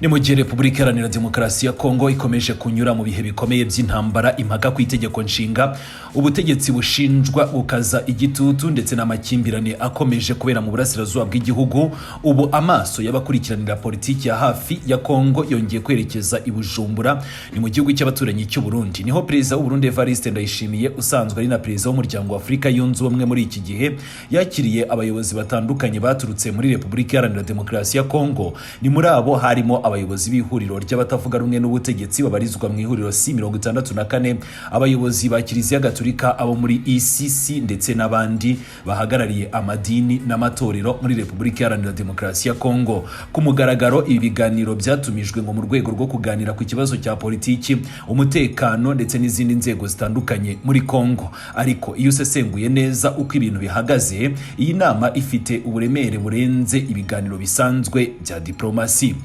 Ni mu gihe Repubulika Iharanira Demokarasi ya Kongo ikomeje kunyura mu bihe bikomeye by'intambara impaka ku itegeko nshinga, ubutegetsi bushinjwa gukaza igitutu ndetse n'amakimbirane akomeje kubera mu burasirazuba bw'igihugu. Ubu amaso y'abakurikiranira politiki ya hafi ya Kongo yongeye kwerekeza i Bujumbura, ni mu gihugu cy'abaturanyi cy'u Burundi. Niho Perezida w'u Burundi Evariste Ndayishimiye usanzwe ari na Perezida w'umuryango wa Afurika yunze ubumwe muri iki gihe yakiriye abayobozi batandukanye baturutse muri Repubulika Iharanira Demokarasi ya Kongo. Ni muri abo harimo abayobozi b'ihuriro ry'abatavuga rumwe n'ubutegetsi babarizwa mu ihuriro C64, abayobozi ba Kiliziya Gatolika, abo muri ECC ndetse n'abandi bahagarariye amadini n'amatorero muri Repubulika Iharanira Demokarasi ya Kongo. Ku mugaragaro ibi biganiro byatumijwe ngo mu rwego rwo kuganira ku kibazo cya politiki, umutekano ndetse n'izindi nzego zitandukanye muri Kongo. Ariko iyo usesenguye neza uko ibintu bihagaze, iyi nama ifite uburemere burenze ibiganiro bisanzwe bya diplomasi,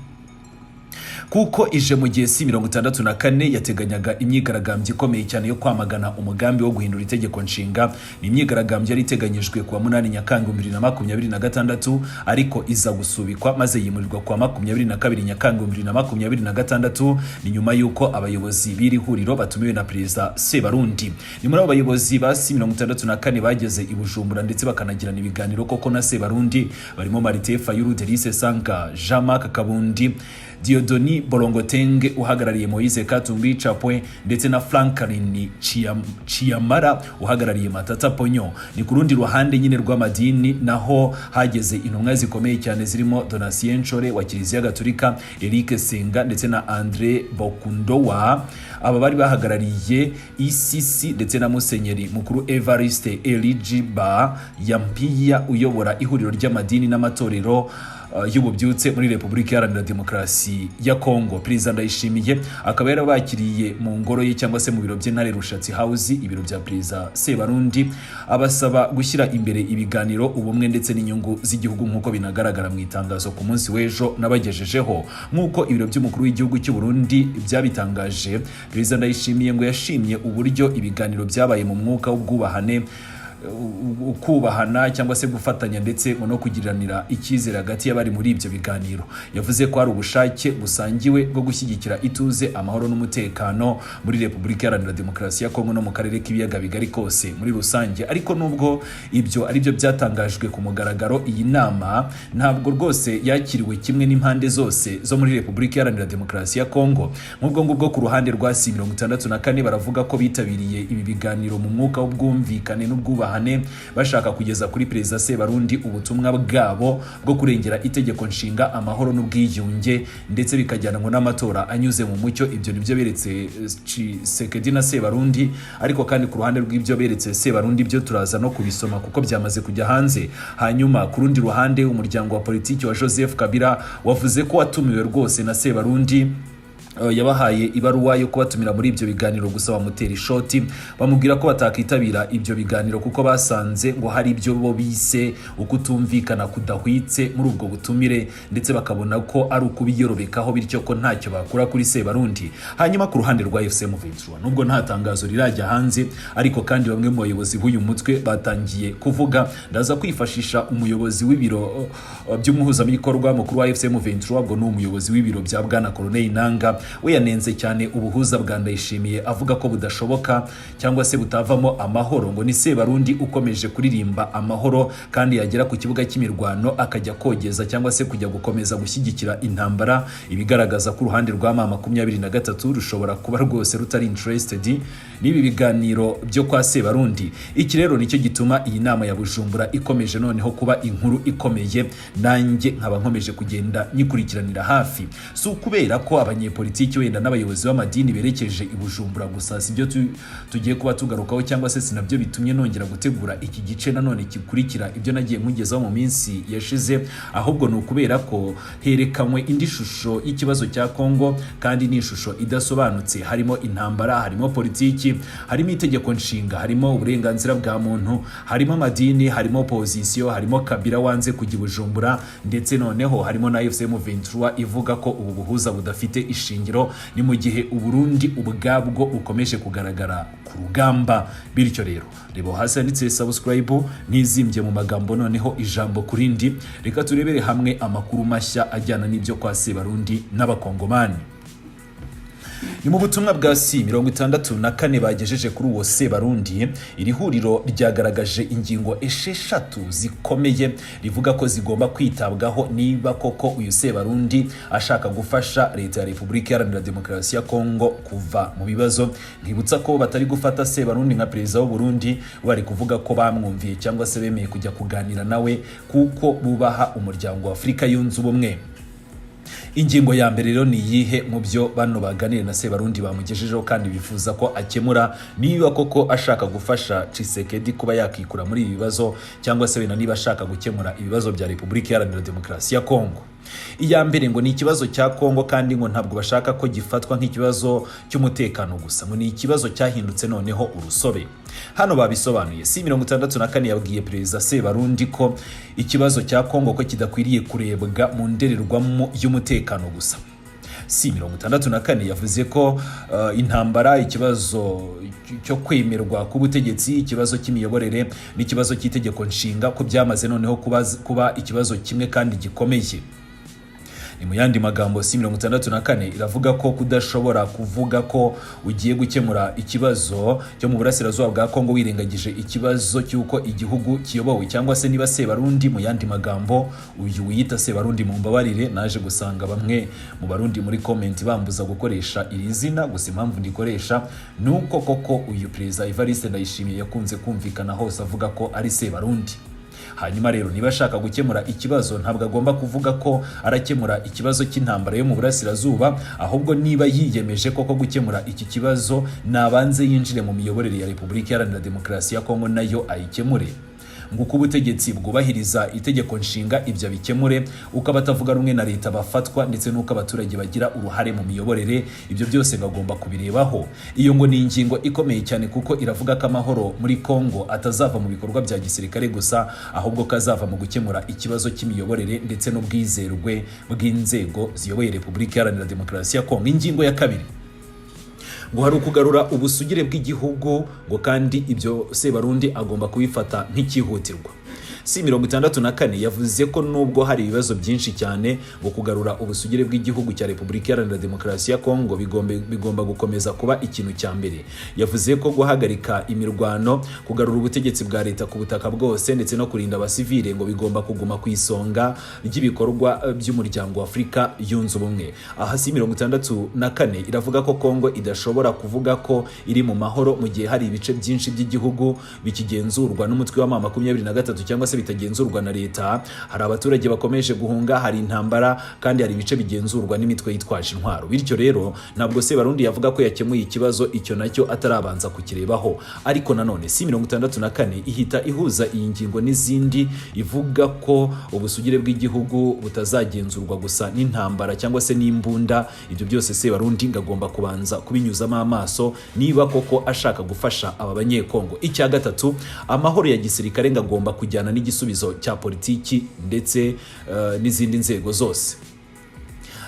kuko ije mu gihe C64 yateganyaga imyigaragambyo ikomeye cyane yo kwamagana umugambi wo guhindura itegeko nshinga. Ni imyigaragambyo yari iteganyijwe kuwa 8 Nyakanga 2026 ariko iza gusubikwa maze yimurirwa kuwa 22 Nyakanga 2026. Ni nyuma yuko abayobozi b'iri huriro batumiwe na Perezida Sebarundi. Ni muri abo bayobozi ba C64 bageze i Bujumbura ndetse bakanagirana ibiganiro koko na Sebarundi, barimo Martin Fayulu, Delice Sanka, Jean-Marc Kabundi, Diodoni Bolongotenge uhagarariye Moise Katumbi Chapwe ndetse na Franklin Chiamara uhagarariye Matata Ponyo. Ni ku rundi ruhande nyine rw'amadini naho hageze intumwa zikomeye cyane zirimo Donatien Nchore wa Kiliziya Gatolika, Eric Senga ndetse na Andre Bokundowa. Aba bari bahagarariye ECC ndetse na Musenyeri Mukuru Evariste Eligiba Yampiya uyobora ihuriro ry'amadini n'amatorero y'ububyutse muri Repubulika Iharanira Demokarasi ya Kongo. Perezida Ndayishimiye akaba yarabakiriye mu ngoro ye cyangwa se mu biro by'Intare Rushatsi House, ibiro bya Perezida Sebarundi, abasaba gushyira imbere ibiganiro, ubumwe ndetse n'inyungu z'igihugu nk'uko binagaragara mu itangazo ku munsi w'ejo nabagejejeho. Nk'uko ibiro by'umukuru w'igihugu cy'u Burundi byabitangaje, Perezida Ndayishimiye ngo yashimye uburyo ibiganiro byabaye mu mwuka w'ubwubahane, kubahana cyangwa se gufatanya ndetse no kugiranira icyizere hagati y'abari muri ibyo biganiro. Yavuze ko hari ubushake busangiwe bwo gushyigikira ituze, amahoro n'umutekano muri Repubulika Iharanira Demokarasi ya Kongo no mu karere k'ibiyaga bigari kose muri rusange. Ariko nubwo ibyo ari byo byatangajwe ku mugaragaro, iyi nama ntabwo rwose yakiriwe kimwe n'impande zose zo muri Repubulika Iharanira Demokarasi ya Kongo. Nk'ubwo ngubwo ku ruhande rwa C64 baravuga ko bitabiriye ibi biganiro mu mwuka w'ubwumvikane n'ubwubahane, bashaka kugeza kuri Perezida Sebarundi ubutumwa bwabo bwo kurengera itegeko nshinga, amahoro n'ubwiyunge ndetse bikajyana ngo n'amatora anyuze mu mucyo. Ibyo nibyo beretse Tshisekedi na Sebarundi, ariko kandi ku ruhande rw'ibyo beretse Sebarundi byo turaza no kubisoma kuko byamaze kujya hanze. Hanyuma ku rundi ruhande umuryango wa politiki wa Joseph Kabila wavuze ko watumiwe rwose na Sebarundi, yabahaye ibaruwa yo kubatumira muri ibyo biganiro, gusa bamutera ishoti bamubwira ko batakitabira ibyo biganiro kuko basanze ngo hari ibyo bo bise ukutumvikana kudahwitse muri ubwo butumire, ndetse bakabona ko ari ukubiyorobekaho bityo ko ntacyo bakura kuri Sebarundi. Hanyuma ku ruhande rwa FCM23 nubwo nta tangazo rirajya hanze, ariko kandi bamwe mu bayobozi b'uyu mutwe batangiye kuvuga. Ndaza kwifashisha umuyobozi w'ibiro by'umuhuzabikorwa mukuru wa FCM23, ngo ni umuyobozi w'ibiro bya Bwana Colonel Nanga. We yanenze cyane ubuhuza bwa Ndayishimiye avuga ko budashoboka cyangwa se butavamo amahoro, ngo ni Sebarundi ukomeje kuririmba amahoro kandi yagera ku kibuga cy'imirwano akajya kogeza cyangwa se kujya gukomeza gushyigikira intambara. Ibigaragaza ko uruhande rwa M23 rushobora kuba rwose rutari interested n'ibi biganiro byo kwa Sebarundi. Iki rero nicyo gituma iyi nama ya Bujumbura ikomeje noneho kuba inkuru ikomeye, nanjye nkaba nkomeje kugenda nyikurikiranira hafi. Si ukubera ko abanyepolitiki wenda n'abayobozi b'amadini berekeje i Bujumbura gusa, sibyo tugiye kuba tugarukaho cyangwa se sinabyo bitumye nongera gutegura iki gice nanone kikurikira ibyo nagiye nkugezaho mu minsi yashize, ahubwo ni ukubera ko herekanywe indi shusho y'ikibazo cya Kongo, kandi ni ishusho idasobanutse. Harimo intambara, harimo politiki, harimo itegeko nshinga, harimo uburenganzira bwa muntu, harimo amadini, harimo opposition, harimo Kabila wanze kujya i Bujumbura, ndetse noneho harimo na FCM23 ivuga ko ubu buhuza budafite ishingiro shingiro ni mu gihe Uburundi ubwabwo ukomeje kugaragara ku rugamba. Bityo rero reba hasi handitse subscribe n'izimbye mu magambo noneho ijambo kurindi, reka turebere hamwe amakuru mashya ajyana n'ibyo kwa Sebarundi n'abakongomani. Ni mu butumwa bwa C64 bagejeje kuri uwo Sebarundi, iri huriro ryagaragaje ingingo esheshatu zikomeye rivuga ko zigomba kwitabwaho niba koko uyu Sebarundi ashaka gufasha leta ya Repubulika Iharanira Demokarasi ya Kongo kuva mu bibazo. Nkibutsa ko batari gufata Sebarundi nka perezida w'u Burundi, bari kuvuga ko bamwumviye cyangwa se bemeye kujya kuganira nawe kuko bubaha umuryango wa Afurika yunze ubumwe. Ingingo ya mbere rero ni yihe mu byo bano baganire na Sebarundi bamugejejeho kandi bifuza ko akemura niba koko ashaka gufasha Tshisekedi kuba yakikura muri ibi bibazo cyangwa se niba ashaka gukemura ibibazo bya Repubulika Iharanira Demokarasi ya Kongo. Iya mbere ngo ni ikibazo cya Kongo kandi ngo ntabwo bashaka ko gifatwa nk'ikibazo cy'umutekano gusa, ngo ni ikibazo cyahindutse noneho urusobe. Hano babisobanuye, C64 yabwiye perezida Sebarundi ko ikibazo cya Kongo ko kidakwiriye kurebwa mu ndererwamo y'umutekano gusa. C64 yavuze ko intambara, ikibazo cyo kwemerwa k'ubutegetsi, ikibazo cy'imiyoborere n'ikibazo cy'itegeko nshinga ko byamaze noneho kuba ikibazo kimwe kandi gikomeye. Ni mu yandi magambo C64 iravuga ko kudashobora kuvuga ko ugiye gukemura ikibazo cyo mu burasirazuba bwa Kongo wirengagije ikibazo cy'uko igihugu kiyobowe, cyangwa se niba Sebarundi mu yandi magambo uyu wiyita Sebarundi mu mbabarire, naje gusanga bamwe mu barundi muri comment bambuza gukoresha iri zina, gusa impamvu ndikoresha nuko koko uyu perezida Evariste Ndayishimiye yakunze kumvikana hose avuga ko ari Sebarundi. Hanyuma rero niba ashaka gukemura ikibazo ntabwo agomba kuvuga ko arakemura ikibazo cy'intambara yo mu burasirazuba, ahubwo niba yiyemeje koko gukemura iki kibazo nabanze yinjire mu miyoborere ya Repubulika Iharanira Demokarasi ya Kongo nayo ayikemure. Nguko ubutegetsi bwubahiriza itegeko nshinga ibyo bikemure, uko abatavuga rumwe na leta bafatwa ndetse n'uko abaturage bagira uruhare mu miyoborere, ibyo byose bagomba kubirebaho. Iyo ngo ni ingingo ikomeye cyane kuko iravuga ko amahoro muri Kongo atazava mu bikorwa bya gisirikare gusa, ahubwo kazava mu gukemura ikibazo cy'imiyoborere ndetse n'ubwizerwe bw'inzego ziyoboye Repubulika Iharanira Demokarasi ya Kongo. Ingingo ya kabiri ngo hari ukugarura ubusugire bw'igihugu, ngo kandi ibyo Sebarundi agomba kubifata nk'ikihutirwa. C64 yavuze ko nubwo hari ibibazo byinshi cyane, ngo kugarura ubusugire bw'igihugu cya Repubulika Iharanira Demokarasi ya Kongo bigomba gukomeza kuba ikintu cya mbere. Yavuze ko guhagarika imirwano, kugarura ubutegetsi bwa leta ku butaka bwose ndetse no kurinda abasivile ngo bigomba kuguma ku isonga ry'ibikorwa by'umuryango wa Afurika yunze ubumwe. Aha C64 iravuga ko Kongo idashobora kuvuga ko iri mu mahoro mu gihe hari ibice byinshi by'igihugu bikigenzurwa n'umutwe wa M23 cyangwa se bitagenzurwa na leta. Hari abaturage bakomeje guhunga, hari intambara kandi hari ibice bigenzurwa n'imitwe yitwaje intwaro. Bityo rero ntabwo Sebarundi yavuga ko yakemuye ikibazo icyo nacyo atarabanza kukirebaho. Ariko nanone C64 ihita ihuza iyi ngingo n'izindi ivuga ko ubusugire bw'igihugu butazagenzurwa gusa n'intambara cyangwa se n'imbunda. Ibyo byose Sebarundi ngagomba kubanza kubinyuzamo amaso niba koko ashaka gufasha aba banyekongo. Icya gatatu, amahoro ya gisirikare ngagomba kujyana n'igisubizo cya politiki ndetse n'izindi nzego zose.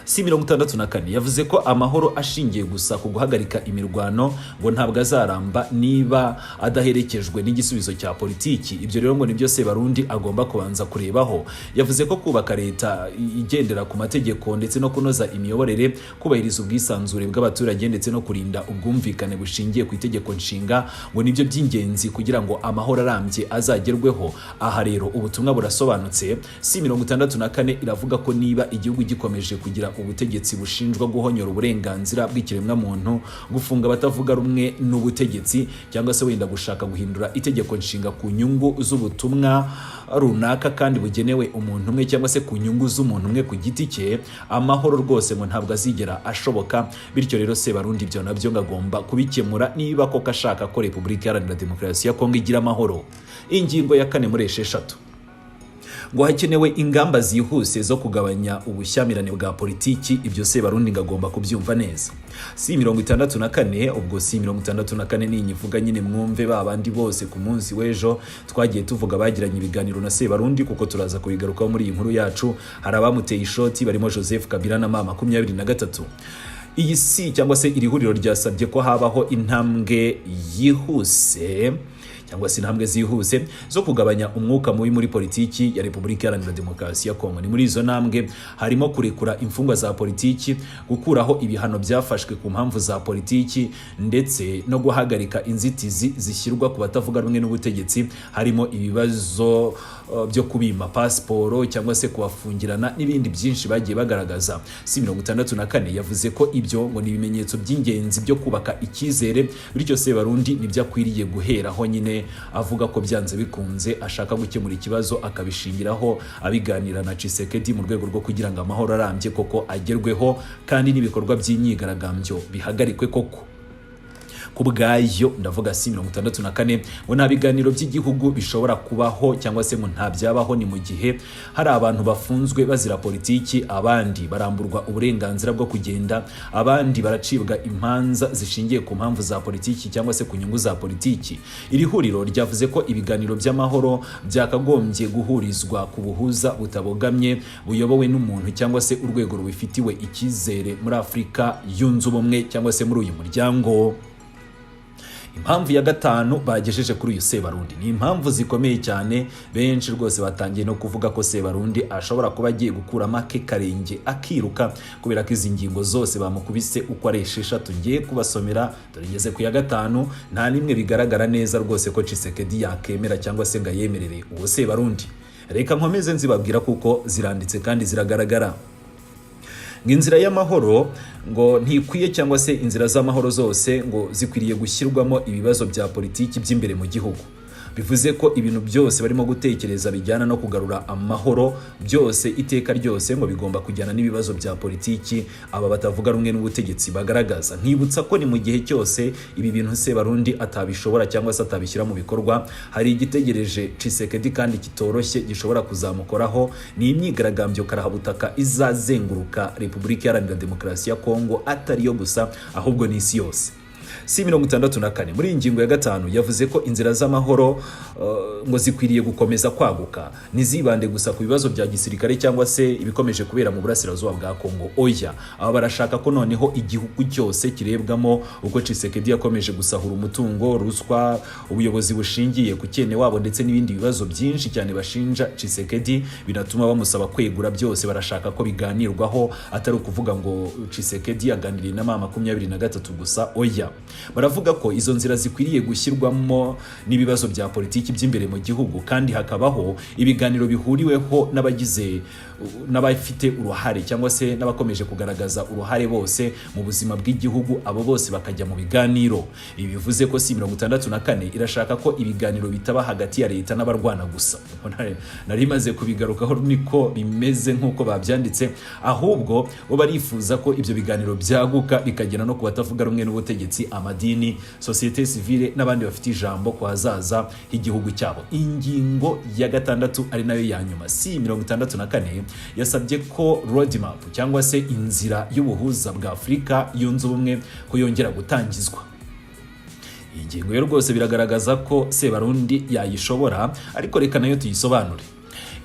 C64 yavuze ko amahoro ashingiye gusa ku guhagarika imirwano ngo ntabwo azaramba niba adaherekejwe n'igisubizo cya politiki. Ibyo rero ngo nibyo Sebarundi agomba kubanza kurebaho. Yavuze ko kubaka leta igendera ku mategeko ndetse no kunoza imiyoborere, kubahiriza ubwisanzure bw'abaturage ndetse no kurinda ubwumvikane bushingiye ku itegeko nshinga ngo nibyo by'ingenzi kugira ngo amahoro arambye azagerweho. Aha rero ubutumwa burasobanutse. C64 iravuga ko niba igihugu gikomeje kugira ubutegetsi bushinjwa guhonyora uburenganzira bw'ikiremwa muntu, gufunga abatavuga rumwe n'ubutegetsi cyangwa se wenda gushaka guhindura itegeko nshinga ku nyungu z'ubutumwa runaka kandi bugenewe umuntu umwe cyangwa se ku nyungu z'umuntu umwe ku giti cye, amahoro rwose ngo ntabwo azigera ashoboka. Bityo rero Sebarundi ibyo nabyo ngagomba kubikemura niba koko ashaka ko Repubulika Iharanira Demokarasi ya Kongo igira amahoro. Ingingo ya 4 muri 6 ngo hakenewe ingamba zihuse zo kugabanya ubushyamirane bwa politiki. Ibyo Sebarundi ngagomba kubyumva neza. C64 ubwo C64 ni inyivuga nyine mwumve babandi bose ku munsi w'ejo twagiye tuvuga bagiranye ibiganiro na Sebarundi, kuko turaza kubigarukaho muri iyi nkuru yacu. Hari abamuteye ishoti barimo Joseph Kabila na M23. iyi si cyangwa se iri huriro ryasabye ko habaho intambwe yihuse cyangwa se intambwe zihuse zo kugabanya umwuka mubi muri politiki ya Repubulika Iharanira Demokarasi ya Kongo. Ni muri izo ntambwe harimo kurekura imfungwa za politiki, gukuraho ibihano byafashwe ku mpamvu za politiki, ndetse no guhagarika inzitizi zishyirwa ku batavuga rumwe n'ubutegetsi, harimo ibibazo byo kubima pasiporo cyangwa se kubafungirana n'ibindi byinshi bagiye bagaragaza. C64 yavuze ko ibyo ngo ni ibimenyetso by'ingenzi byo kubaka icyizere, bityo Sebarundi nibyo akwiriye guheraho nyine avuga ko byanze bikunze ashaka gukemura ikibazo akabishingiraho abiganira na Tshisekedi mu rwego rwo kugira ngo amahoro arambye koko agerweho kandi n'ibikorwa by'imyigaragambyo bihagarikwe koko. Kubgayo ndavuga C64 ngo nta biganiro by'igihugu bishobora kubaho cyangwa se ngo nta byabaho ni mu gihe hari abantu bafunzwe bazira politiki, abandi baramburwa uburenganzira bwo kugenda, abandi baracibwa imanza zishingiye ku mpamvu za politiki cyangwa se ku nyungu za politiki. Iri huriro ryavuze ko ibiganiro by'amahoro byakagombye guhurizwa ku buhuza butabogamye buyobowe n'umuntu cyangwa se urwego rubifitiwe icyizere muri Afurika yunze ubumwe cyangwa se muri uyu muryango. Impamvu ya gatanu bagejeje kuri uyu Sebarundi ni impamvu zikomeye cyane. Benshi rwose batangiye no kuvuga ko Sebarundi ashobora kuba agiye gukuramo ake karenge akiruka, kubera ko izi ngingo zose bamukubise uko ari 6 ngiye kubasomera. Turigeze ku ya gatanu, nta nimwe bigaragara neza rwose ko Tshisekedi yakemera cyangwa se ngo yemerere uwo Sebarundi. Reka nkomeze nzibabwira kuko ziranditse kandi ziragaragara. Inzira y'amahoro ngo ntikwiye cyangwa se inzira z'amahoro zose ngo zikwiriye gushyirwamo ibibazo bya politiki by'imbere mu gihugu. Bivuze ko ibintu byose barimo gutekereza bijyana no kugarura amahoro byose iteka ryose ngo bigomba kujyana n'ibibazo bya politiki aba batavuga rumwe n'ubutegetsi bagaragaza. Nkibutsa ko ni mu gihe cyose ibi bintu Sebarundi atabishobora cyangwa se atabishyira mu bikorwa, hari igitegereje Tshisekedi kandi kitoroshye gishobora kuzamukoraho. Ni imyigaragambyo karahabutaka izazenguruka Repubulika Iharanira Demokarasi ya Kongo, atari yo gusa ahubwo n'isi yose. C64 muri ingingo ya gatanu yavuze ko inzira z'amahoro ngo zikwiriye gukomeza kwaguka, nizibande gusa ku bibazo bya gisirikare cyangwa se ibikomeje kubera mu burasirazuba bwa Kongo. Oya, aba barashaka ko noneho igihugu cyose kirebwamo uko Tshisekedi yakomeje gusahura umutungo, ruswa, ubuyobozi bushingiye ku cyene wabo ndetse n'ibindi bibazo byinshi cyane bashinja Tshisekedi binatuma bamusaba kwegura. Byose barashaka ko biganirwaho, atari ukuvuga ngo Tshisekedi yaganiriye na mama 23 gusa. Oya, baravuga ko izo nzira zikwiriye gushyirwamo n'ibibazo bya politiki by'imbere mu gihugu, kandi hakabaho ibiganiro bihuriweho n'abafite uruhare cyangwa se n'abakomeje kugaragaza uruhare bose mu buzima bw'igihugu. Abo bose bakajya mu biganiro. Ibi bivuze ko C64 irashaka ko ibiganiro bitaba hagati ya leta n'abarwana gusa. Nari maze kubigarukaho niko bimeze nk'uko babyanditse, ahubwo bo barifuza ko ibyo biganiro byaguka bikagera no kubatavuga rumwe n'ubutegetsi, amadini, societe civile n'abandi bafite ijambo ku hazaza h'igihugu cyabo. Ingingo ya gatandatu ari nayo ya nyuma, C64 yasabye ko roadmap cyangwa se inzira y'ubuhuza bwa Afurika yunze ubumwe ko yongera gutangizwa. Iyi ngingo yo rwose biragaragaza ko Sebarundi yayishobora, ariko reka nayo tuyisobanure.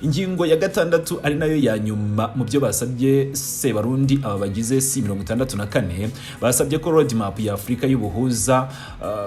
Ingingo ya gatandatu ari nayo ya nyuma mu byo basabye Sebarundi aba bagize C64 basabye ko roadmap ya Afurika y'ubuhuza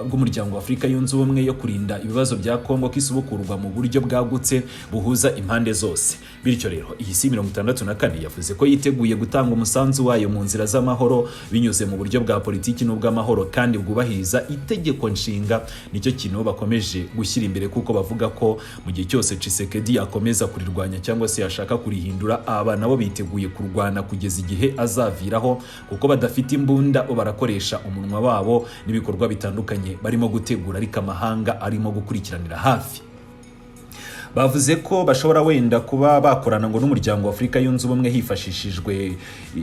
bw'umuryango wa Afurika yunze ubumwe yo kurinda ibibazo bya Kongo kisubukurwa mu buryo bwagutse buhuza impande zose. Bityo rero iyi C64 yavuze ko yiteguye gutanga umusanzu wayo mu nzira z'amahoro binyuze mu buryo bwa politiki n'ubw'amahoro kandi bwubahiriza itegeko nshinga. Nicyo kintu bakomeje gushyira imbere, kuko bavuga ko mu gihe cyose Tshisekedi yakomeza kurirwanya cyangwa se yashaka kurihindura, aba nabo biteguye kurwana kugeza igihe azaviraho, kuko badafite imbunda bo barakoresha umunwa wabo n'ibikorwa bitandukanye barimo gutegura, ariko amahanga arimo gukurikiranira hafi. Bavuze ko bashobora wenda kuba bakorana ngo n'umuryango wa Afurika yunze ubumwe hifashishijwe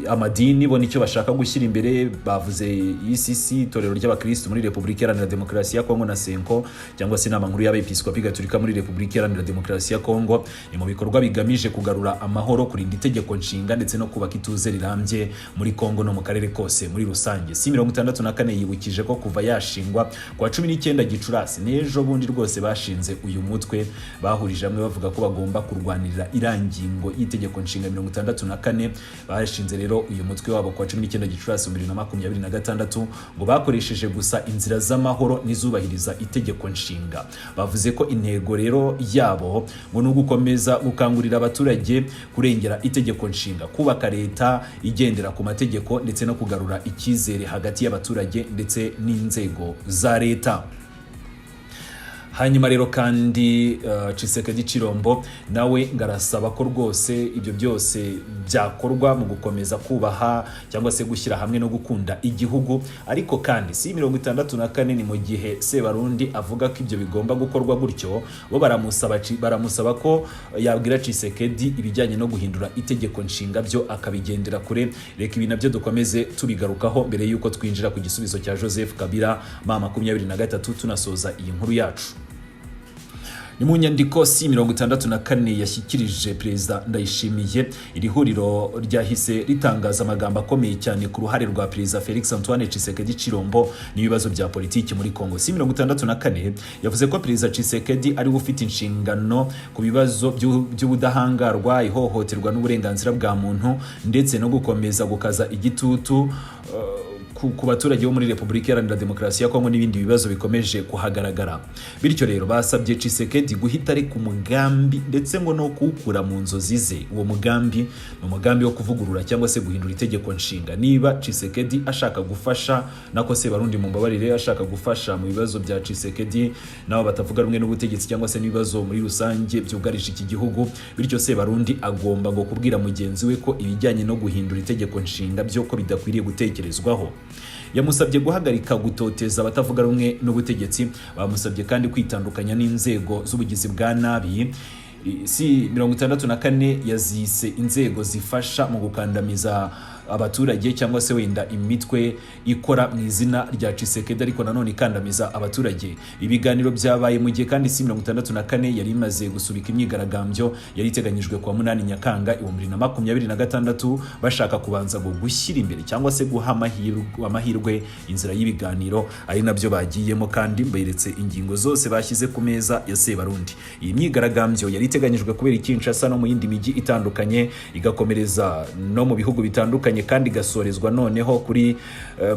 amadini, bo nicyo bashaka gushyira imbere. Bavuze ICC, itorero ry'abakristo muri Repubulika Iharanira Demokarasi ya Kongo, na Senko cyangwa se inama nkuru y'abepiskopi gatolika muri Repubulika Iharanira Demokarasi ya Kongo, ni mu bikorwa bigamije kugarura amahoro, kurinda itegeko nshinga ndetse no kubaka ituze rirambye muri Kongo no mu karere kose muri rusange. C64 yibukije ko kuva yashingwa kwa 19 Gicurasi n'ejo bundi rwose bashinze uyu mutwe bahurije bahurije hamwe bavuga ko bagomba kurwanirira irangingo y'itegeko nshinga 64 bashinze rero uyu mutwe wabo kwa 19 Gicurasi 2026 ngo bakoresheje gusa inzira z'amahoro n'izubahiriza itegeko nshinga. Bavuze ko intego rero yabo ngo no gukomeza gukangurira abaturage kurengera itegeko nshinga, kubaka leta igendera ku mategeko ndetse no kugarura icyizere hagati y'abaturage ndetse n'inzego za leta. Hanyuma rero kandi Tshisekedi Chilombo nawe ngarasaba ko rwose ibyo byose byakorwa mu gukomeza kubaha cyangwa se gushyira hamwe no gukunda igihugu, ariko kandi si 64 ni mu gihe Sebarundi avuga ko ibyo bigomba gukorwa gutyo, bo baramusaba ko yabwira Tshisekedi ibijyanye no guhindura itegeko nshinga byo akabigendera kure. Reka ibi nabyo dukomeze tubigarukaho mbere yuko twinjira ku gisubizo cya Joseph Kabila mama 23 tunasoza iyi nkuru yacu. Ni mu nyandiko C64 yashyikirije Perezida Ndayishimiye, iri huriro ryahise ritangaza amagambo akomeye cyane ku ruhare rwa Perezida Felix Antoine Tshisekedi Chilombo n'ibibazo bya politiki muri Kongo. C64 yavuze ko Perezida Tshisekedi ari ufite inshingano ku bibazo by'ubudahangarwa, ihohoterwa n'uburenganzira bwa muntu ndetse no gukomeza gukaza igitutu ku baturage bo muri Repubulika Iharanira Demokarasi ya Kongo n'ibindi bibazo bikomeje kuhagaragara. Bityo rero basabye Tshisekedi guhita ari ku mugambi ndetse ngo no kuwukura mu nzozi ze. Uwo mugambi ni umugambi wo kuvugurura cyangwa se guhindura itegeko nshinga. Niba Tshisekedi ashaka gufasha nako Sebarundi mu mbabarire ashaka gufasha mu bibazo bya Tshisekedi nabo batavuga rumwe n'ubutegetsi cyangwa se n'ibibazo muri rusange byugarije iki gihugu, bityo Sebarundi agomba ngo kubwira mugenzi we ko ibijyanye no guhindura itegeko nshinga byo ko bidakwiriye gutekerezwaho. Yamusabye guhagarika gutoteza abatavuga rumwe n'ubutegetsi, bamusabye kandi kwitandukanya n'inzego z'ubugizi bwa nabi. C64 yazise inzego zifasha mu gukandamiza abaturage cyangwa se wenda imitwe ikora mu izina rya Tshisekedi ariko nanone ikandamiza abaturage. Ibiganiro byabaye mu gihe kandi C64 yari imaze gusubika imyigaragambyo yari iteganyijwe kwa 8 Nyakanga 2026 bashaka kubanza ngo gushyira imbere cyangwa se guha amahirwe inzira y'ibiganiro, ari nabyo bagiyemo kandi mberetse ingingo zose bashyize ku meza ya Sebarundi. Iyi myigaragambyo yari iteganyijwe kubera Kinshasa no mu yindi miji itandukanye, igakomereza no mu bihugu bitandukanye kandi gasorezwa noneho kuri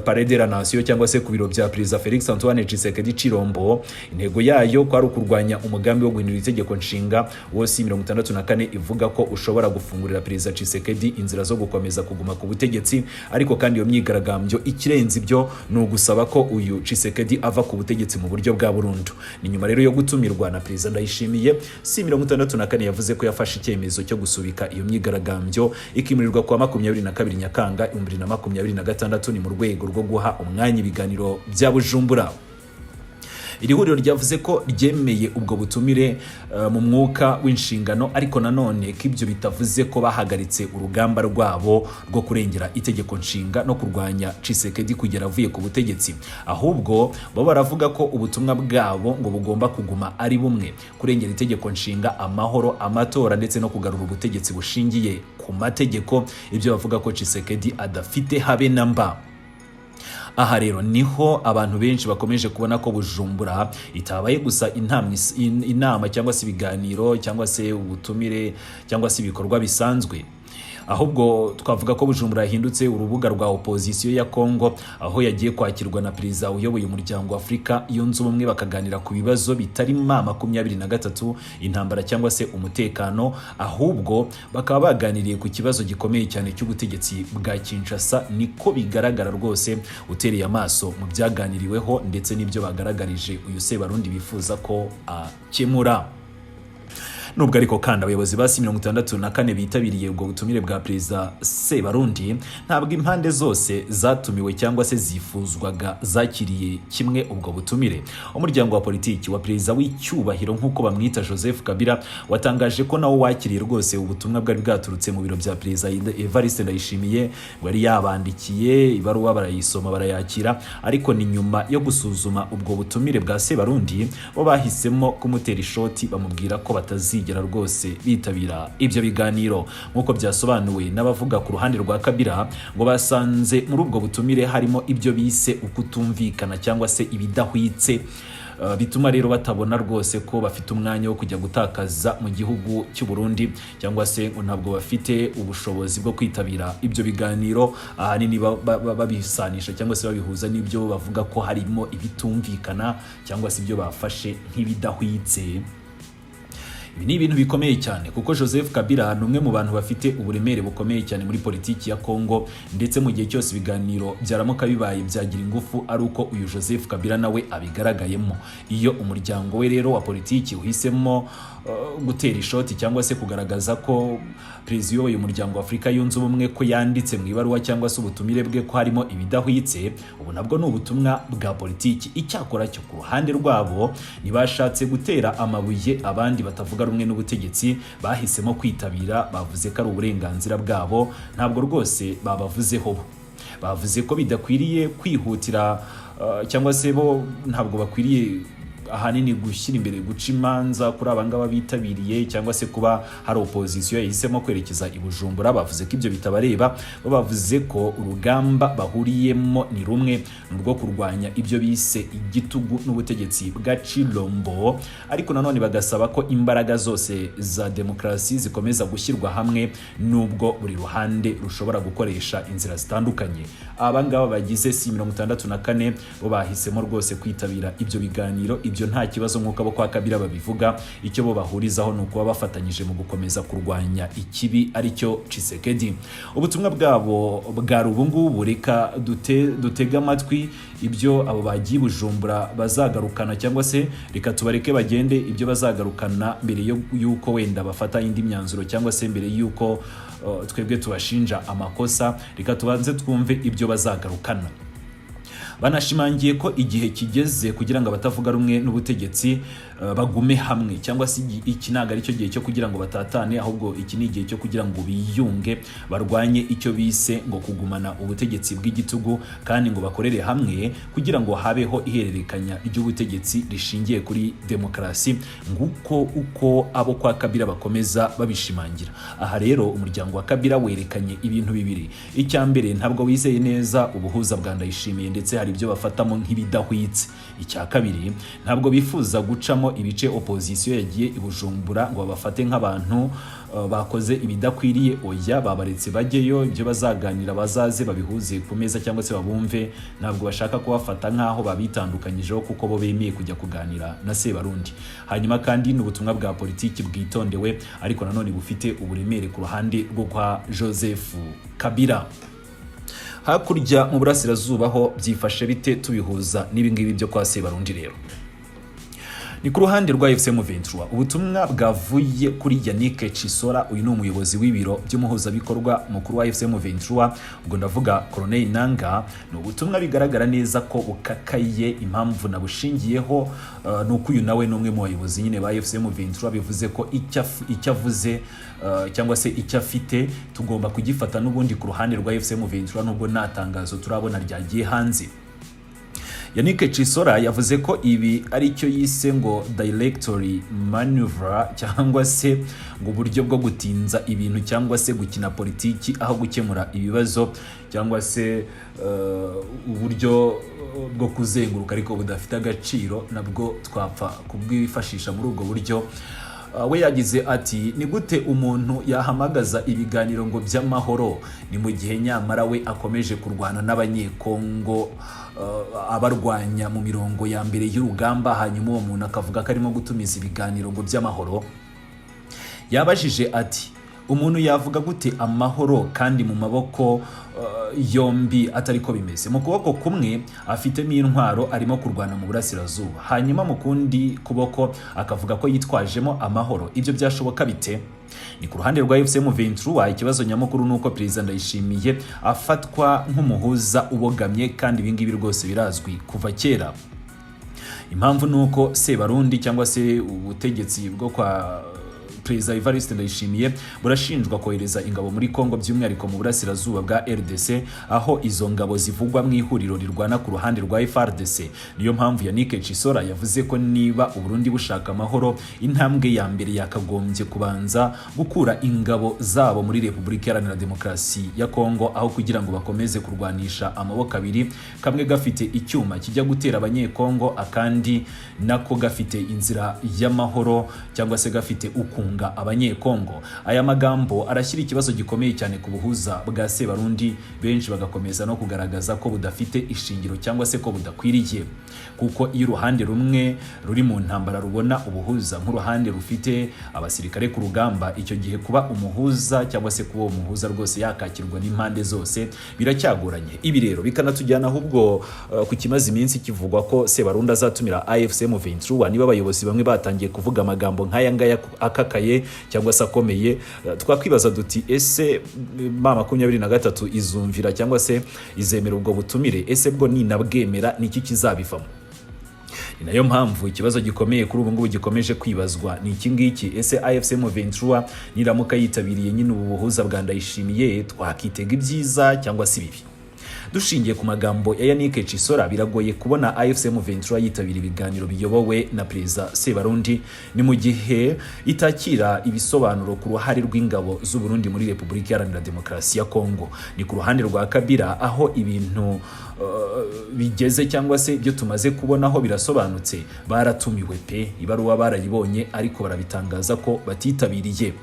Palais de la Nation cyangwa se ku biro bya Perezida Felix Antoine Tshisekedi Chilombo. Intego yayo kwari ukurwanya umugambi wo guhindura itegeko nshinga wo C64 ivuga ko ushobora gufungurira Perezida Tshisekedi inzira zo gukomeza kuguma ku butegetsi, ariko kandi iyo myigaragambyo ikirenze ibyo ni ugusaba ko uyu Tshisekedi ava ku butegetsi mu buryo bwa burundu. Ni nyuma rero yo gutumirwa na Perezida Ndayishimiye, C64 yavuze ko yafashe icyemezo cyo gusubika iyo myigaragambyo ikimurirwa kwa 22 Nyakanga 2026 ni mu rwego rwo guha umwanya ibiganiro bya Bujumbura. Iri huriro ryavuze ko ryemeye ubwo butumire mu mwuka w'inshingano, ariko nanone ko ibyo bitavuze ko bahagaritse urugamba rwabo rwo kurengera itegeko nshinga no kurwanya Tshisekedi kugera avuye ku butegetsi. Ahubwo bo baravuga ko ubutumwa bwabo ngo bugomba kuguma ari bumwe: kurengera itegeko nshinga, amahoro, amatora ndetse no kugarura ubutegetsi bushingiye ku mategeko, ibyo bavuga ko Tshisekedi adafite habe na mba. Aha rero niho abantu benshi bakomeje kubona ko Bujumbura itabaye gusa inama cyangwa se ibiganiro cyangwa se ubutumire cyangwa se ibikorwa bisanzwe, ahubwo twavuga ko Bujumbura yahindutse urubuga rwa opposition ya Kongo, aho yagiye kwakirwa na Perezida uyoboye umuryango wa Afrika yunze ubumwe bakaganira ku bibazo bitari 23 intambara cyangwa se umutekano, ahubwo bakaba baganiriye ku kibazo gikomeye cyane cy'ubutegetsi bwa Kinshasa. Niko bigaragara rwose utereye amaso mu byaganiriweho ndetse n'ibyo bagaragarije uyu Sebarundi bifuza ko akemura. Nubwo ariko kandi abayobozi ba C64 bitabiriye ubwo butumire bwa Perezida Sebarundi, ntabwo impande zose zatumiwe cyangwa se zifuzwaga zakiriye kimwe ubwo butumire. Umuryango wa politiki wa Perezida w'icyubahiro nk'uko bamwita Joseph Kabila watangaje ko nawo wakiriye rwose ubutumwa bwari bwaturutse mu biro bya Perezida Evariste Ndayishimiye, bari yabandikiye ibaruwa barayisoma barayakira, ariko ni nyuma yo gusuzuma ubwo butumire bwa Sebarundi bo bahisemo kumutera ishoti bamubwira ko batazigera rwose bitabira ibyo biganiro. Nk'uko byasobanuwe n'abavuga ku ruhande rwa Kabila, ngo basanze muri ubwo butumire harimo ibyo bise ukutumvikana cyangwa se ibidahwitse bituma rero batabona rwose ko bafite umwanya wo kujya gutakaza mu gihugu cy'u Burundi, cyangwa se ngo ntabwo bafite ubushobozi bwo kwitabira ibyo biganiro, ahanini babisanisha cyangwa se babihuza n'ibyo bavuga ko harimo ibitumvikana cyangwa se ibyo bafashe nk'ibidahwitse. Ibi ni ibintu bikomeye cyane kuko Joseph Kabila ni umwe mu bantu bafite uburemere bukomeye cyane muri politiki ya Kongo, ndetse mu gihe cyose ibiganiro byaramuka bibaye byagira ingufu ari uko uyu Joseph Kabila nawe abigaragayemo. Iyo umuryango we rero wa politiki uhisemo gutera ishoti cyangwa se kugaragaza ko perezida uyoboye umuryango wa Afurika yunze ubumwe ko yanditse mu ibaruwa cyangwa se ubutumire bwe ko harimo ibidahwitse, ubu nabwo ni ubutumwa bwa politiki. Icyakora cyo ku ruhande rwabo ntibashatse gutera amabuye abandi batavuga rumwe n'ubutegetsi, bahisemo kwitabira, bavuze ko ari uburenganzira bwabo, ntabwo rwose babavuzeho. Bavuze ko bidakwiriye kwihutira cyangwa se bo ntabwo bakwiriye ahanini gushyira imbere guca imanza kuri abangaba bitabiriye cyangwa se kuba hari opposition yahisemo kwerekeza i Bujumbura. Bavuze ko ibyo bitabareba, bo bavuze ko urugamba bahuriyemo ni rumwe, n'urwo kurwanya ibyo bise igitugu n'ubutegetsi bwa Chilombo, ariko nanone bagasaba ko imbaraga zose za demokarasi zikomeza gushyirwa hamwe nubwo buri ruhande rushobora gukoresha inzira zitandukanye. Abangaba bagize C64 bo bahisemo rwose kwitabira ibyo biganiro. Ibyo nta kibazo nk'uko abo kwa Kabila babivuga, icyo bo bahurizaho ni ukuba bafatanyije mu gukomeza kurwanya ikibi aricyo Tshisekedi. Ubutumwa bwabo bwari ubu ngubu, reka dutega amatwi ibyo abo bagiye Bujumbura bazagarukana, cyangwa se reka tubareke bagende ibyo bazagarukana mbere y'uko wenda bafata indi myanzuro, cyangwa se mbere y'uko twebwe tubashinja amakosa. Reka tubanze twumve ibyo bazagarukana. Banashimangiye ko igihe kigeze kugira ngo abatavuga rumwe n'ubutegetsi bagume hamwe, cyangwa se iki ntago ari cyo gihe cyo kugira ngo batatane, ahubwo iki ni igihe cyo kugira ngo biyunge, barwanye icyo bise ngo kugumana ubutegetsi bw'igitugu, kandi ngo bakorere hamwe kugira ngo habeho ihererekanya ry'ubutegetsi rishingiye kuri demokarasi, nguko uko abo kwa Kabila bakomeza babishimangira. Aha rero umuryango wa Kabila werekanye ibintu bibiri. Icya mbere, ntabwo wizeye neza ubuhuza bwa Ndayishimiye, ndetse hari ibyo bafatamo nk'ibidahwitse. Icya kabiri, ntabwo bifuza gucamo ibice opposition yagiye i Bujumbura ngo babafate nk'abantu bakoze ibidakwiriye. Oya, babaretse bajyeyo, ibyo bazaganira bazaze babihuze ku meza cyangwa se babumve. Ntabwo bashaka kubafata nk'aho babitandukanyijeho kuko bo bemeye kujya kuganira na Sebarundi. Hanyuma kandi n'ubutumwa bwa politiki bwitondewe, ariko nanone bufite uburemere ku ruhande rwo kwa Joseph Kabila. Hakurya mu burasirazuba ho byifashe bite tubihuza n'ibingibi byo kwa Sebarundi rero? Ni ku ruhande rwa FCM23, ubutumwa bwavuye kuri Yannick Chisora. Uyu ni umuyobozi w'ibiro by'umuhuzabikorwa mukuru wa FCM23, ubwo ndavuga Colonel Nanga. Ni ubutumwa bigaragara neza ko bukakaye. Impamvu nabushingiyeho nuko uyu nawe n'umwe mu bayobozi nyine ba FCM23 bivuze ko icyo avuze cyangwa se icyo afite tugomba kugifata n'ubundi ku ruhande rwa FCM23, nubwo nta tangazo turabona ryagiye hanze. Yannick Chisora yavuze ko ibi ari cyo yise ngo directory maneuver, cyangwa se ngo uburyo bwo gutinza ibintu cyangwa se gukina politiki aho gukemura ibibazo, cyangwa se uburyo bwo kuzenguruka ariko budafite agaciro, nabwo twapfa kubwifashisha muri ubwo buryo. We yagize ati, ni gute umuntu yahamagaza ibiganiro ngo by'amahoro ni mu gihe nyamara we akomeje kurwana n'abanyekongo abarwanya mu mirongo ya mbere y'urugamba, hanyuma uwo muntu akavuga ko arimo gutumiza ibiganiro ngo by'amahoro. Yabajije ati, umuntu yavuga gute amahoro kandi mu maboko yombi atari ko bimeze? Mu kuboko kumwe afitemo intwaro arimo kurwana mu burasirazuba, hanyuma mu kundi kuboko akavuga ko yitwajemo amahoro. Ibyo byashoboka bite? Ni ku ruhande rwa FCM23, ikibazo nyamukuru nuko Perezida Ndayishimiye afatwa nk'umuhuza ubogamye, kandi ibingibi rwose birazwi kuva kera. Impamvu nuko Sebarundi cyangwa se ubutegetsi bwo kwa Perezida Evariste Ndayishimiye burashinjwa kohereza ingabo muri Kongo by'umwihariko mu burasirazuba bwa RDC aho izo ngabo zivugwa mu ihuriro rirwana ku ruhande rwa FARDC. Niyo mpamvu Yannick Chisora yavuze ko niba Uburundi bushaka amahoro, intambwe ya mbere yakagombye kubanza gukura ingabo zabo muri Repubulika Iharanira Demokarasi ya Kongo aho kugira ngo bakomeze kurwanisha amaboko abiri, kamwe gafite icyuma kijya gutera abanyekongo akandi nako gafite inzira y'amahoro cyangwa se gafite ukunga abanyekongo. Aya magambo arashyira ikibazo gikomeye cyane ku buhuza bwa Sebarundi, benshi bagakomeza no kugaragaza ko budafite ishingiro cyangwa se ko budakwiriye, kuko iyo uruhande rumwe ruri mu ntambara rubona ubuhuza nk'uruhande rufite abasirikare ku rugamba, icyo gihe kuba umuhuza cyangwa se kuba umuhuza rwose yakakirwa n'impande zose biracyagoranye. Ibi rero bikanatujyana ahubwo ku kimaze iminsi kivugwa ko Sebarundi azatumira AFC M23. Niba abayobozi bamwe batangiye kuvuga amagambo nk'aya ngaya akakaye cyangwa se akomeye, twakwibaza duti ese M23 izumvira cyangwa se izemera ubwo butumire? Ese bwo ninabwemera niki kizabivamo? Ni nayo mpamvu ikibazo gikomeye kuri ubu ngubu gikomeje kwibazwa ni iki ngiki. Ese AFC M23 niramuka yitabiriye nyine ubu buhuza bwa Ndayishimiye, twakitega ibyiza cyangwa se ibibi? Dushingiye ku magambo ya Yannick Chisora, biragoye kubona AFC M23 yitabira ibiganiro biyobowe na Perezida Sebarundi ni mu gihe itakira ibisobanuro ku ruhare rw'ingabo z'u Burundi muri Repubulika Iharanira Demokarasi ya Kongo. Ni ku ruhande rwa Kabila aho ibintu bigeze cyangwa se ibyo tumaze kubonaho birasobanutse. Baratumiwe pe, ibaruwa barayibonye ariko barabitangaza ko batitabiriye.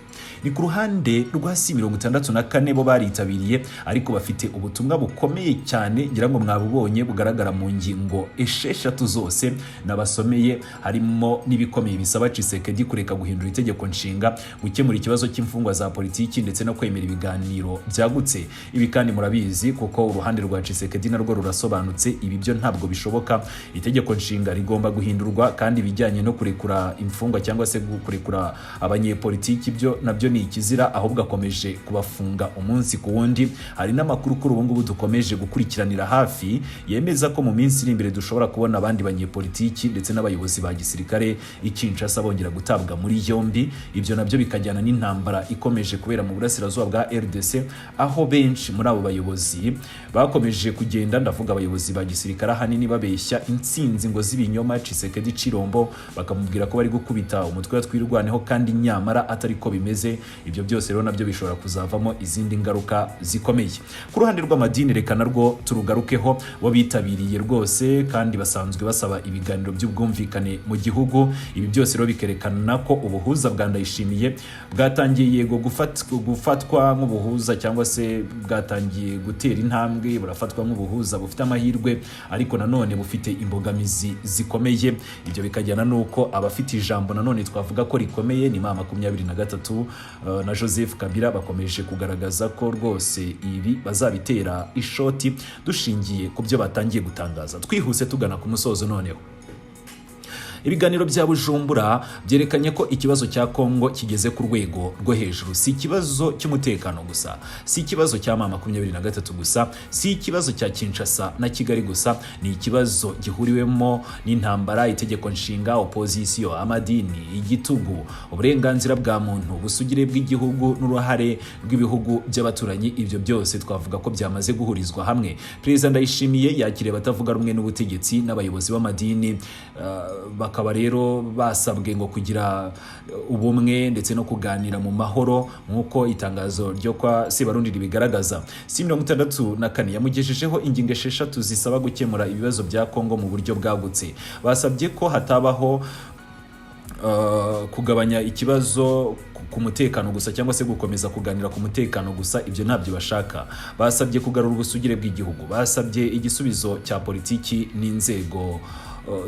Ni ku ruhande rwa C64 bo baritabiriye ariko bafite ubutumwa bukomeye cyane, ngira ngo mwabubonye, bugaragara mu ngingo 6 zose nabasomeye, harimo n'ibikomeye bisaba Tshisekedi kureka guhindura itegeko nshinga, gukemura ikibazo cy'imfungwa za politiki ndetse no kwemera ibiganiro byagutse. Ibi kandi murabizi kuko uruhande rwa Tshisekedi narwo rurasobanutse, ibi byo ntabwo bishoboka. Itegeko nshinga rigomba guhindurwa kandi bijyanye no kurekura imfungwa cyangwa se kurekura abanyepolitiki byo nabyo ni ikizira, ahubwo akomeje kubafunga umunsi ku wundi. Hari n'amakuru kuri ubu ngubu dukomeje gukurikiranira hafi yemeza ko mu minsi iri imbere dushobora kubona abandi banyepolitiki ndetse n'abayobozi ba gisirikare i Kinshasa bongera gutabwa muri yombi. Ibyo nabyo bikajyana n'intambara ikomeje kubera mu burasirazuba bwa RDC, aho benshi muri abo bayobozi bakomeje kugenda, ndavuga abayobozi ba gisirikare ahanini, babeshya intsinzi ngo z'ibinyoma Tshisekedi Chirombo, bakamubwira ko bari gukubita umutwe twirwaneho kandi nyamara atari ko bimeze. Ibyo byose rero nabyo bishobora kuzavamo izindi ngaruka zikomeye. Ku ruhande rw'amadini reka narwo turugarukeho, bo bitabiriye rwose kandi basanzwe basaba ibiganiro by'ubwumvikane mu gihugu. Ibi byose rero bikerekana ko ubuhuza bwa Ndayishimiye bwatangiye yego gufatwa nk'ubuhuza cyangwa se bwatangiye gutera intambwe, burafatwa nk'ubuhuza bufite amahirwe, ariko nanone bufite imbogamizi zikomeye. Ibyo bikajyana nuko abafite ijambo nanone twavuga ko rikomeye ni M23 na Joseph Kabila bakomeje kugaragaza ko rwose ibi bazabitera ishoti, dushingiye ku byo batangiye gutangaza. Twihuse tugana ku musozo noneho. Ibiganiro bya Bujumbura byerekanye ko ikibazo cya Kongo kigeze ku rwego rwo hejuru. Si ikibazo cy'umutekano gusa, si ikibazo cya M23 gusa, si ikibazo cya Kinshasa na Kigali gusa, ni ikibazo gihuriwemo n'intambara, itegeko nshinga, opposition, amadini, igitugu, uburenganzira bwa muntu, busugire bw'igihugu n'uruhare rw'ibihugu by'abaturanyi. Ibyo byose twavuga ko byamaze guhurizwa hamwe. Perezida Ndayishimiye yakiriye batavuga rumwe n'ubutegetsi n'abayobozi b'amadini, bakaba rero basabwe ngo kugira ubumwe ndetse no kuganira mu mahoro nk'uko itangazo ryo kwa Sebarundi ribigaragaza. C64 yamugejejeho ingingo 6 zisaba gukemura ibibazo bya Kongo mu buryo bwagutse. Basabye ko hatabaho kugabanya ikibazo ku mutekano gusa cyangwa se gukomeza kuganira ku mutekano gusa, ibyo ntabyo bashaka. Basabye kugarura ubusugire bw'igihugu, basabye igisubizo cya politiki n'inzego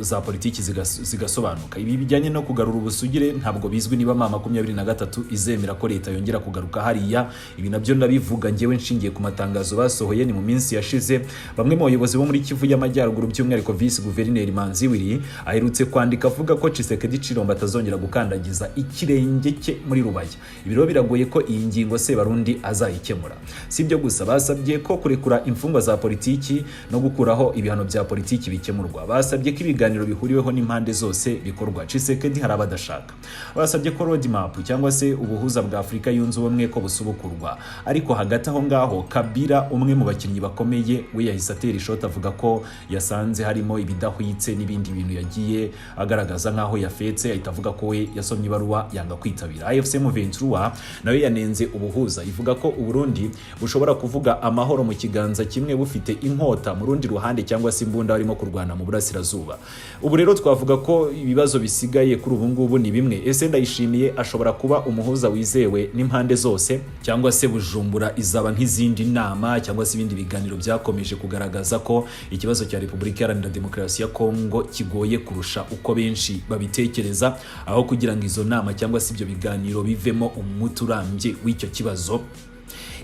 za politiki zigasobanuka. Ibi bijyanye no kugarura ubusugire ntabwo bizwi niba M23 izemera ko leta yongera kugaruka hariya. Ibi nabyo ndabivuga ngewe nshingiye ku matangazo basohoye ni mu minsi yashize. Bamwe mu bayobozi bo muri Kivu y'Amajyaruguru by'umwihariko Vice Guverineri Manziwiri aherutse kwandika avuga ko Tshisekedi Chirombo atazongera gukandagiza ikirenge cye muri Rubaya. Ibi rero biragoye ko iyi ngingo Sebarundi azayikemura. Si ibyo gusa, basabye ko kurekura imfungwa za politiki no gukuraho ibihano bya politiki bikemurwa. Basabye ko ibiganiro bihuriweho n'impande zose bikorwa. Tshisekedi hari abadashaka, basabye ko roadmap cyangwa se ubuhuza bwa Afurika yunze ubumwe ko busubukurwa, ariko hagati aho ngaho Kabila, umwe mu bakinnyi bakomeye, we yahise atera ishoti avuga ko yasanze harimo ibidahwitse n'ibindi bintu yagiye agaragaza nkaho yafetse, ahita avuga ko we yasomye ibaruwa yanga kwitabira. AFC M23 nawe yanenze ubuhuza, ivuga ko Uburundi bushobora kuvuga amahoro mu kiganza kimwe bufite inkota mu rundi ruhande cyangwa se imbunda barimo kurwana mu burasirazuba. Ubu rero twavuga ko ibibazo bisigaye kuri ubu ngubu ni bimwe: ese Ndayishimiye ashobora kuba umuhuza wizewe n'impande zose, cyangwa se Bujumbura izaba nk'izindi nama cyangwa se ibindi biganiro byakomeje kugaragaza ko ikibazo cya Repubulika Iharanira Demokarasi ya Kongo kigoye kurusha uko benshi babitekereza, aho kugira ngo izo nama cyangwa se ibyo biganiro bivemo umuti urambye w'icyo kibazo.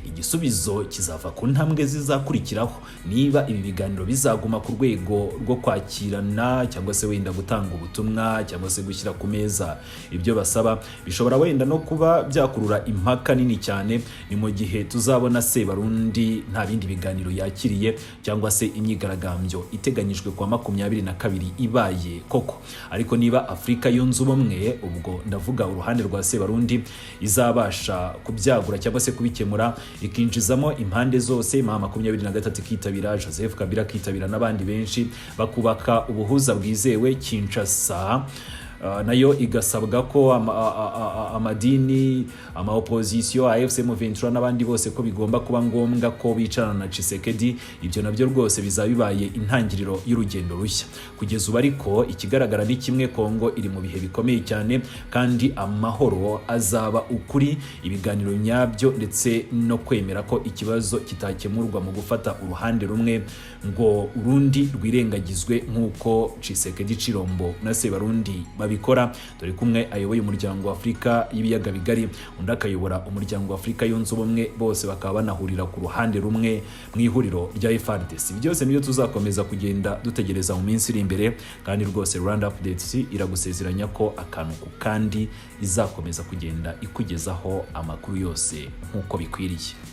Igisubizo kizava ku ntambwe zizakurikiraho, niba ibi biganiro bizaguma ku rwego rwo kwakirana cyangwa se wenda gutanga ubutumwa cyangwa se gushyira ku meza ibyo basaba, bishobora wenda no kuba byakurura impaka nini cyane. Ni mu gihe tuzabona Sebarundi nta bindi biganiro yakiriye cyangwa se imyigaragambyo iteganyijwe kwa 22 ibaye koko. Ariko niba Afurika yunze ubumwe, ubwo ndavuga uruhande rwa Sebarundi, izabasha kubyagura cyangwa se kubikemura, ikinjizamo impande zose, mama 23 ikitabira, Joseph Kabila kitabira n'abandi benshi, bakubaka ubuhuza bwizewe, Kinshasa nayo igasabwa ko amadini, opposition, AFC M23 n'abandi bose ko bigomba kuba ngombwa ko bicarana na Tshisekedi. Ibyo nabyo rwose bizabibaye intangiriro y'urugendo rushya. Kugeza ubu ariko ikigaragara ni kimwe, Kongo iri mu bihe bikomeye cyane, kandi amahoro azaba ukuri, ibiganiro nyabyo, ndetse no kwemera ko ikibazo kitakemurwa mu gufata uruhande rumwe ngo urundi rwirengagizwe, nk'uko Tshisekedi, Chilombo na Sebarundi babikora. Dore kumwe ayoboye umuryango wa Afurika y'ibiyaga bigari, undi akayobora umuryango wa Afurika yunze ubumwe, bose bakaba banahurira ku ruhande rumwe mu ihuriro rya FARDC. Byose nibyo tuzakomeza kugenda dutegereza mu minsi iri imbere, kandi rwose Rwanda Updates iragusezeranya ko akantu ku kandi izakomeza kugenda ikugezaho amakuru yose nk'uko bikwiriye.